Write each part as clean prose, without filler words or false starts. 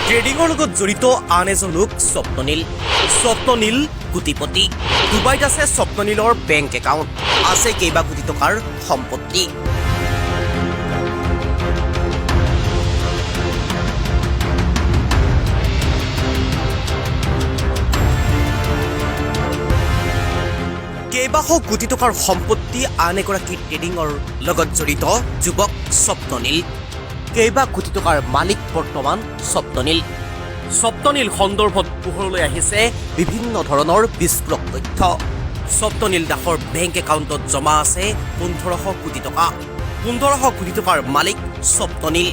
ট্ৰেডিঙৰ লগত জড়িত আন এজন লোক স্বপ্ননীল। স্বপ্ননীল কোটিপতি। ডুবাইত আছে স্বপ্ননীলৰ বেংক একাউণ্ট, আছে কেইবা কোটি টকাৰ সম্পত্তি। কেইবাশ কোটি টকাৰ সম্পত্তি আন এগৰাকী ট্ৰেডিঙৰ লগত জড়িত যুৱক স্বপ্ননীল। কেইবা কোটি টকাৰ মালিক বৰ্তমান স্বপ্ননীল। স্বপ্ননীল সন্দৰ্ভত পোহৰলৈ আহিছে বিভিন্ন ধৰণৰ বিস্ফোৰক তথ্য। স্বপ্ননীল দাসৰ বেংক একাউণ্টত জমা আছে 1500 কোটি টকা। 1500 কোটি টকাৰ মালিক স্বপ্ননীল।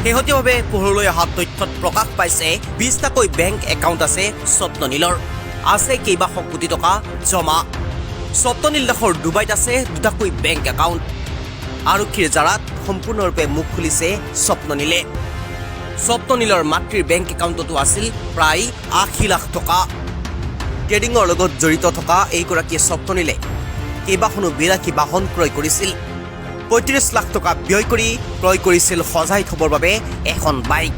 শেহতীয়াভাৱে পোহৰলৈ অহা তথ্যত প্ৰকাশ পাইছে 20টাকৈ বেংক একাউণ্ট আছে স্বপ্ননীলৰ। আছে কেইবাশ কোটি টকা জমা। স্বপ্ননীল দাসৰ ডুবাইত আছে 2টাকৈ বেংক একাউণ্ট। আৰক্ষীৰ জাৰাত সম্পূৰ্ণৰূপে মুখ খুলিছে স্বপ্ননীলে। স্বপ্ননীলৰ মাতৃৰ বেংক একাউণ্টতো আছিল প্ৰায় 80 লাখ টকা। ট্ৰেডিঙৰ লগত জড়িত থকা এইগৰাকীয়ে স্বপ্ননীলে কেইবাখনো বিলাসী বাহন ক্ৰয় কৰিছিল। 35 লাখ টকা ব্যয় কৰি ক্ৰয় কৰিছিল সজাই থবৰ বাবে এখন বাইক।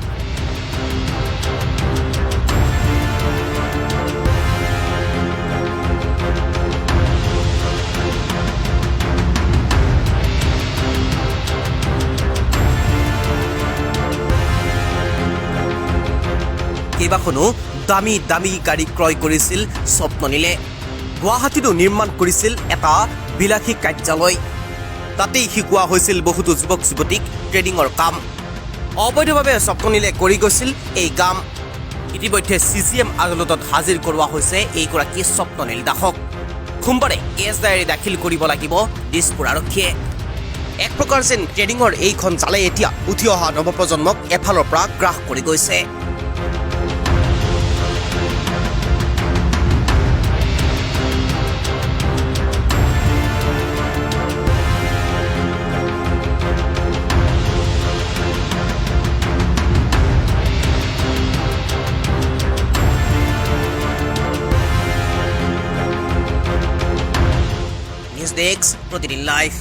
কেইবাখনো দামী দামী গাড়ী ক্ৰয় কৰিছিল স্বপ্ননীলে। গুৱাহাটীতো নিৰ্মাণ কৰিছিল এটা বিলাসী কাৰ্যালয়। তাতেই শিকোৱা হৈছিল বহুতো যুৱক যুৱতীক ট্ৰেডিঙৰ কাম। অবৈধভাৱে স্বপ্ননীলে কৰি গৈছিল এই কাম। ইতিমধ্যে CGM আদালতত হাজিৰ কৰোৱা হৈছে এইগৰাকী স্বপ্ননীল দাসক। সোমবাৰে কেছ ডায়েৰী দাখিল কৰিব লাগিব দিছপুৰ আৰক্ষীয়ে। এক প্ৰকাৰ যেন ট্ৰেডিঙৰ এইখন জালে এতিয়া উঠি অহা নৱপ্ৰজন্মক এফালৰ পৰা গ্ৰাস কৰি গৈছে। নিউজ ডেস্ক, প্ৰতিদিন লাইভ।